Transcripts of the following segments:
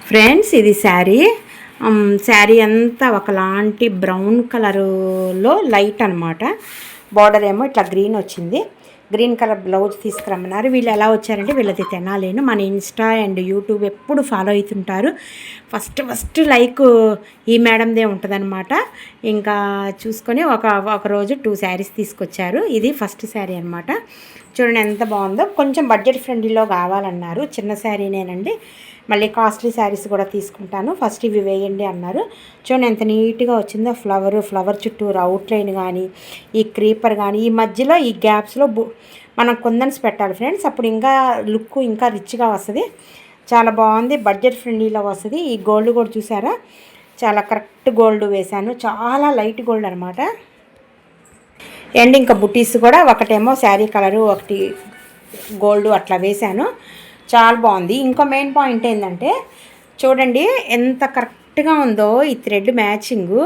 Friends ఇది శారీ అంతా ఒకలాంటి బ్రౌన్ కలరులో లైట్ అనమాట. బార్డర్ ఏమో ఇట్లా గ్రీన్ వచ్చింది. గ్రీన్ కలర్ బ్లౌజ్ తీసుకురమ్మన్నారు. వీళ్ళు ఎలా వచ్చారంటే వీళ్ళది తెనాలేను. మన ఇన్స్టా అండ్ యూట్యూబ్ ఎప్పుడు ఫాలో అవుతుంటారు. ఫస్ట్ లైక్ ఈ మేడందే ఉంటుందన్నమాట. ఇంకా చూసుకొని ఒక రోజు 2 శారీస్ తీసుకొచ్చారు. ఇది ఫస్ట్ శారీ అనమాట. చూడండి ఎంత బాగుందో. కొంచెం బడ్జెట్ ఫ్రెండ్లీలో కావాలన్నారు. చిన్న శారీనేనండి, మళ్ళీ కాస్ట్లీ శారీస్ కూడా తీసుకుంటాను, ఫస్ట్ ఇవి వేయండి అన్నారు. చూడండి ఎంత నీట్గా వచ్చిందో. ఫ్లవర్ చుట్టూ అవుట్లైన్ కానీ, ఈ క్రీపర్ కానీ, ఈ మధ్యలో ఈ గ్యాప్స్లో మనం కుందన్స్ పెట్టాలి ఫ్రెండ్స్. అప్పుడు ఇంకా లుక్ ఇంకా రిచ్గా వస్తుంది. చాలా బాగుంది, బడ్జెట్ ఫ్రెండ్లీలో వస్తుంది. ఈ గోల్డ్ కూడా చూసారా, చాలా కరెక్ట్ గోల్డ్ వేశాను, చాలా లైట్ గోల్డ్ అనమాట. అండ్ ఇంకా బుటీస్ కూడా ఒకటేమో శారీ కలరు, ఒకటి గోల్డ్ అట్లా వేశాను. చాలా బాగుంది. ఇంకో మెయిన్ పాయింట్ ఏంటంటే చూడండి ఎంత కరెక్ట్గా ఉందో ఈ థ్రెడ్ మ్యాచింగు.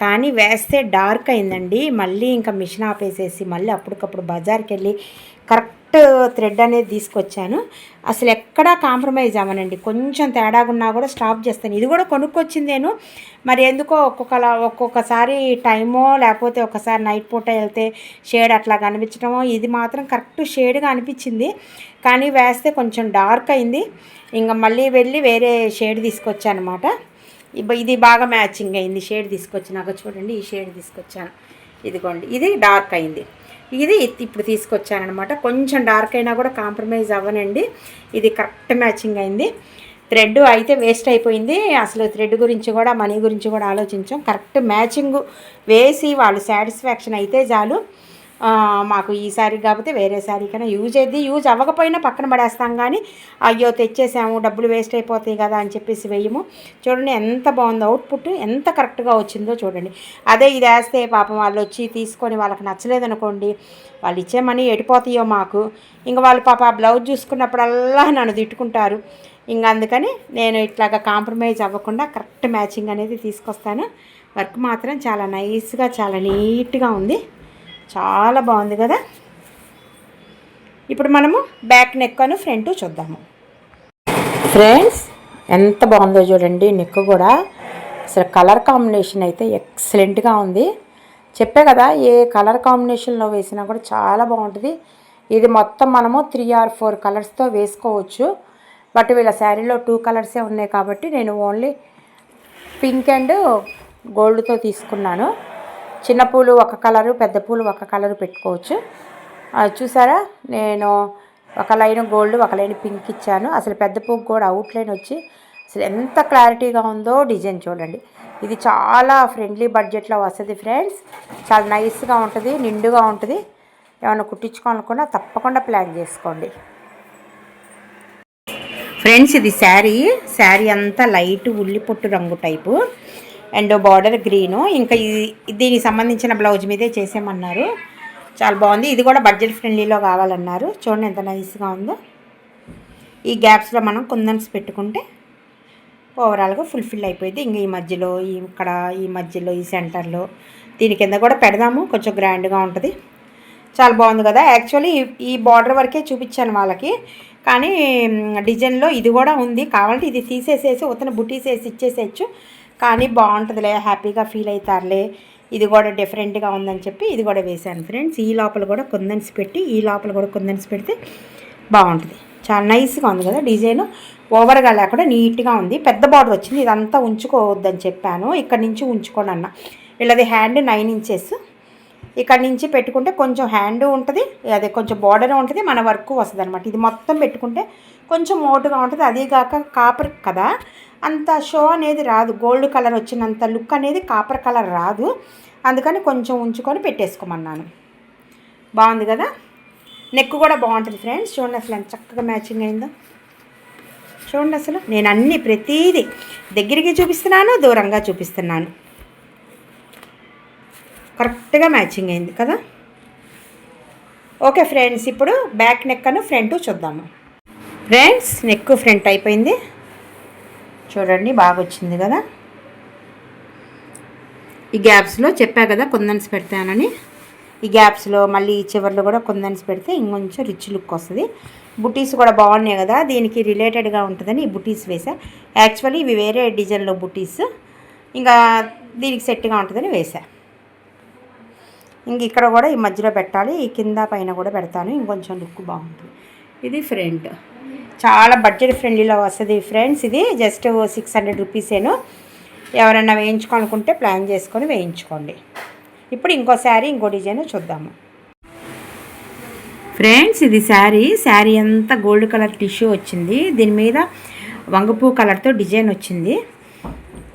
కానీ వేస్తే డార్క్ అయిందండి. మళ్ళీ ఇంకా మిషన్ ఆపేసేసి మళ్ళీ అప్పటికప్పుడు బజార్కి వెళ్ళి కరెక్ట్ థ్రెడ్ అనేది తీసుకొచ్చాను. అసలు ఎక్కడా కాంప్రమైజ్ అవ్వనండి. కొంచెం తేడాగా ఉన్నా కూడా స్టాప్ చేస్తాను. ఇది కూడా కొనుక్కొచ్చిందేను, మరి ఎందుకో ఒక్కొక్కసారి టైమో లేకపోతే ఒకసారి నైట్ పూట వెళ్తే షేడ్ అట్లా కనిపించడమో, ఇది మాత్రం కరెక్ట్ షేడ్గా అనిపించింది. కానీ వేస్తే కొంచెం డార్క్ అయింది. ఇంకా మళ్ళీ వెళ్ళి వేరే షేడ్ తీసుకొచ్చాను అనమాట. ఇది బాగా మ్యాచింగ్ అయింది. షేడ్ తీసుకొచ్చినాక చూడండి, ఈ షేడ్ తీసుకొచ్చాను. ఇదిగోండి, ఇది డార్క్ అయింది. ఇది ఇప్పుడు తీసుకొచ్చానమాట. కొంచెం డార్క్ అయినా కూడా కాంప్రమైజ్ అవ్వనండి. ఇది కరెక్ట్ మ్యాచింగ్ అయింది. థ్రెడ్ అయితే వేస్ట్ అయిపోయింది. అసలు థ్రెడ్ గురించి కూడా మనీ గురించి కూడా ఆలోచించాం. కరెక్ట్ మ్యాచింగ్ వేసి వాళ్ళు సాటిస్ఫాక్షన్ అయితే చాలు. మాకు ఈ శారీ కాకపోతే వేరే శారీ కన్నా యూజ్ అవ్వకపోయినా పక్కన పడేస్తాం. కానీ అయ్యో తెచ్చేసాము, డబ్బులు వేస్ట్ అయిపోతాయి కదా అని చెప్పేసి వేయము. చూడండి ఎంత బాగుందో, అవుట్పుట్ ఎంత కరెక్ట్గా వచ్చిందో చూడండి. అదే ఇది వేస్తే పాపం వాళ్ళు వచ్చి తీసుకొని వాళ్ళకి నచ్చలేదనుకోండి, వాళ్ళు ఇచ్చే మనీ ఎడిపోతాయో మాకు. ఇంకా వాళ్ళు పాప ఆ బ్లౌజ్ చూసుకున్నప్పుడల్లా నన్ను తిట్టుకుంటారు. ఇంకా అందుకని నేను ఇట్లాగా కాంప్రమైజ్ అవ్వకుండా కరెక్ట్ మ్యాచింగ్ అనేది తీసుకొస్తాను. వర్క్ మాత్రం చాలా నైస్గా, చాలా నీట్గా ఉంది. చాలా బాగుంది కదా. ఇప్పుడు మనము బ్యాక్ నెక్ అను ఫ్రంట్ చూద్దాము. ఫ్రెండ్స్ ఎంత బాగుందో చూడండి. నెక్ కూడా అసలు కలర్ కాంబినేషన్ అయితే ఎక్సలెంట్గా ఉంది. చెప్పే కదా, ఏ కలర్ కాంబినేషన్లో వేసినా కూడా చాలా బాగుంటుంది. ఇది మొత్తం మనము 3 or 4 కలర్స్తో వేసుకోవచ్చు. బట్ వీళ్ళ శారీలో 2 కలర్సే ఉన్నాయి కాబట్టి నేను ఓన్లీ పింక్ అండ్ గోల్డ్తో తీసుకున్నాను. చిన్న పూలు ఒక కలరు, పెద్ద పూలు ఒక కలరు పెట్టుకోవచ్చు. చూసారా, నేను ఒక లైన్ గోల్డ్, ఒక లైన్ పింక్ ఇచ్చాను. అసలు పెద్ద పువ్వు కూడా అవుట్లైన్ వచ్చి అసలు ఎంత క్లారిటీగా ఉందో. డిజైన్ చూడండి. ఇది చాలా ఫ్రెండ్లీ బడ్జెట్లో వస్తుంది ఫ్రెండ్స్. చాలా నైస్గా ఉంటుంది, నిండుగా ఉంటుంది. ఏమైనా కుట్టించుకోవాలనుకున్నా తప్పకుండా ప్లాన్ చేసుకోండి ఫ్రెండ్స్. ఇది శారీ అంతా లైట్ ఉల్లిపొట్టు రంగు టైపు అండ్ బార్డర్ గ్రీను. ఇంకా దీనికి సంబంధించిన బ్లౌజ్ మీదే చేసేయమన్నారు. చాలా బాగుంది. ఇది కూడా బడ్జెట్ ఫ్రెండ్లీలో కావాలన్నారు. చూడండి ఎంత నైస్గా ఉందో. ఈ గ్యాప్స్లో మనం కుందన్స్ పెట్టుకుంటే ఓవరాల్గా ఫుల్ఫిల్ అయిపోయింది. ఇంక ఈ మధ్యలో ఈ మధ్యలో ఈ సెంటర్లో దీని కింద కూడా పెడదాము, కొంచెం గ్రాండ్గా ఉంటుంది. చాలా బాగుంది కదా. యాక్చువల్లీ ఈ బార్డర్ వరకే చూపించాను వాళ్ళకి, కానీ డిజైన్లో ఇది కూడా ఉంది. కావాలంటే ఇది తీసేసేసి ఉత్తన బుటీస్ వేసి ఇచ్చేసేయచ్చు. కానీ బాగుంటుందిలే, హ్యాపీగా ఫీల్ అవుతారులే, ఇది కూడా డిఫరెంట్గా ఉందని చెప్పి ఇది కూడా వేశాను ఫ్రెండ్స్. ఈ లోపల కూడా కుందన్స్ పెట్టి, ఈ లోపల కూడా కుందన్స్ పెడితే బాగుంటుంది. చాలా నైస్గా ఉంది కదా డిజైన్. ఓవర్గా లేకుండా నీట్గా ఉంది. పెద్ద బార్డర్ వచ్చింది. ఇదంతా ఉంచుకోవద్దని చెప్పాను. ఇక్కడి నుంచి ఉంచుకోండి అన్న. వీళ్ళది హ్యాండ్ 9 inches. ఇక్కడి నుంచి పెట్టుకుంటే కొంచెం హ్యాండ్ ఉంటుంది, అదే కొంచెం బార్డర్ ఉంటుంది, మన వర్క్ వస్తుంది అనమాట. ఇది మొత్తం పెట్టుకుంటే కొంచెం మోటుగా ఉంటుంది. అదేగాక కాపర్ కదా, అంత షో అనేది రాదు. గోల్డ్ కలర్ వచ్చినంత లుక్ అనేది కాపర్ కలర్ రాదు. అందుకని కొంచెం ఉంచుకొని పెట్టేసుకోమన్నాను. బాగుంది కదా. నెక్ కూడా బాగుంటుంది ఫ్రెండ్స్. చూడండి అసలు ఎంత చక్కగా మ్యాచింగ్ అయిందో చూడండి. అసలు నేను అన్నీ ప్రతిదీ దగ్గరికి చూపిస్తున్నాను, దూరంగా చూపిస్తున్నాను. కరెక్ట్గా మ్యాచింగ్ అయింది కదా. ఓకే ఫ్రెండ్స్, ఇప్పుడు బ్యాక్ నెక్ అను ఫ్రంట్ చూద్దాము. ఫ్రెండ్స్ నెక్ ఫ్రంట్ అయిపోయింది. చూడండి బాగా వచ్చింది కదా. ఈ గ్యాప్స్లో చెప్పా కదా కుందన్స్ పెడతానని. ఈ గ్యాప్స్లో మళ్ళీ ఈ చివర్లో కూడా కుందన్స్ పెడితే ఇంకొంచెం రిచ్ లుక్ వస్తుంది. బుటీస్ కూడా బాగున్నాయి కదా, దీనికి రిలేటెడ్గా ఉంటుందని ఈ బుటీస్ వేసా. యాక్చువల్లీ ఇవి వేరే డిజైన్లో బుటీస్, ఇంకా దీనికి సెట్గా ఉంటుందని వేసా. ఇంక ఇక్కడ కూడా ఈ మధ్యలో పెట్టాలి, ఈ కింద పైన కూడా పెడతాను, ఇంకొంచెం లుక్ బాగుంటుంది. ఇది ఫ్రంట్, చాలా బడ్జెట్ ఫ్రెండ్లీలో వస్తుంది ఫ్రెండ్స్. ఇది జస్ట్ 600 రూపీసేను. ఎవరైనా వేయించుకోనుకుంటే ప్లాన్ చేసుకొని వేయించుకోండి. ఇప్పుడు ఇంకో శారీ, ఇంకో డిజైన్ చూద్దాము ఫ్రెండ్స్. ఇది శారీ అంతా గోల్డ్ కలర్ టిష్యూ వచ్చింది, దీని మీద వంగపూ కలర్తో డిజైన్ వచ్చింది.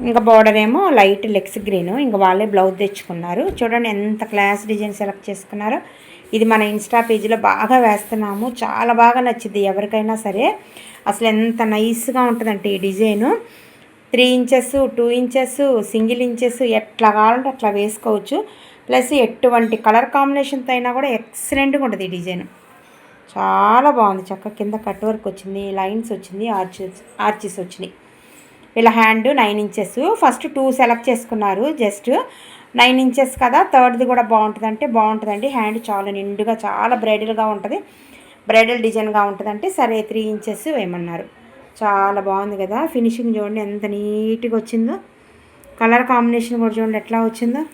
ఇంకా బార్డర్ ఏమో లైట్ లెక్స్ గ్రీన్. ఇంకా వాళ్ళే బ్లౌజ్ తెచ్చుకున్నారు. చూడండి ఎంత క్లాస్ డిజైన్ సెలెక్ట్ చేసుకున్నారో. ఇది మన ఇన్స్టా పేజీలో బాగా వేస్తున్నాము, చాలా బాగా నచ్చింది ఎవరికైనా సరే. అసలు ఎంత నైస్గా ఉంటుందంటే ఈ design. 3 inches, 2 inches, single inches ఎట్లా కావాలంటే అట్లా వేసుకోవచ్చు. ప్లస్ ఎటువంటి కలర్ కాంబినేషన్తో అయినా కూడా ఎక్సలెంట్గా ఉంటుంది ఈ డిజైన్. చాలా బాగుంది. చక్కగా కింద కట్ వర్క్ వచ్చింది, లైన్స్ వచ్చింది, ఆర్చెస్ వచ్చినాయి. ఇలా హ్యాండ్ 9 ఇంచెస్. ఫస్ట్ 2 సెలెక్ట్ చేసుకున్నారు, జస్ట్ 9 ఇంచెస్ కదా, థర్డ్ది కూడా బాగుంటుంది అంటే బాగుంటుందండి. హ్యాండ్ చాలా నిండుగా, చాలా బ్రైడల్గా ఉంటుంది, బ్రైడల్ డిజైన్గా ఉంటుందంటే సరే 3 ఇంచెస్ వేయమన్నారు. చాలా బాగుంది కదా. ఫినిషింగ్ చూడండి ఎంత నీట్గా వచ్చిందో. కలర్ కాంబినేషన్ కూడా చూడండి ఎట్లా వచ్చిందో.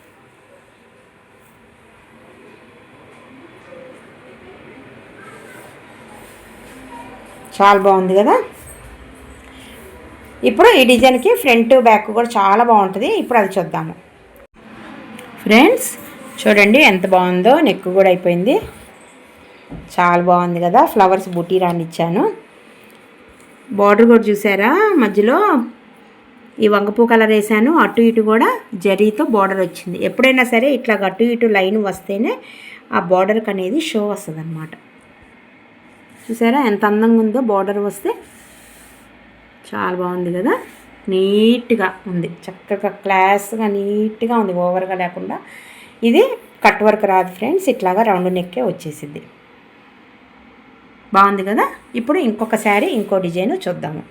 చాలా బాగుంది కదా. ఇప్పుడు ఈ డిజైన్కి ఫ్రంట్ బ్యాక్ కూడా చాలా బాగుంటుంది. ఇప్పుడు అది చూద్దాము ఫ్రెండ్స్. చూడండి ఎంత బాగుందో, నెక్ కూడా అయిపోయింది, చాలా బాగుంది కదా. ఫ్లవర్స్ బుటీ రానిచ్చాను. బార్డర్ కూడా చూసారా, మధ్యలో ఈ వంగపూ కలర్ వేసాను, అటు ఇటు కూడా జరీతో బార్డర్ వచ్చింది. ఎప్పుడైనా సరే ఇట్లా అటు ఇటు లైన్ వస్తేనే ఆ బార్డర్కి అనేది షో వస్తుంది అన్నమాట. చూసారా ఎంత అందంగా ఉందో, బార్డర్ వస్తే చాలా బాగుంది కదా. నీట్గా ఉంది, చక్కగా క్లాస్గా నీట్గా ఉంది, ఓవర్గా లేకుండా. ఇది కట్ వర్క్ రాదు ఫ్రెండ్స్, ఇట్లాగా రౌండ్ నెక్కే వచ్చేసింది. బాగుంది కదా. ఇప్పుడు ఇంకొక శారీ, ఇంకో డిజైన్ చూద్దాము.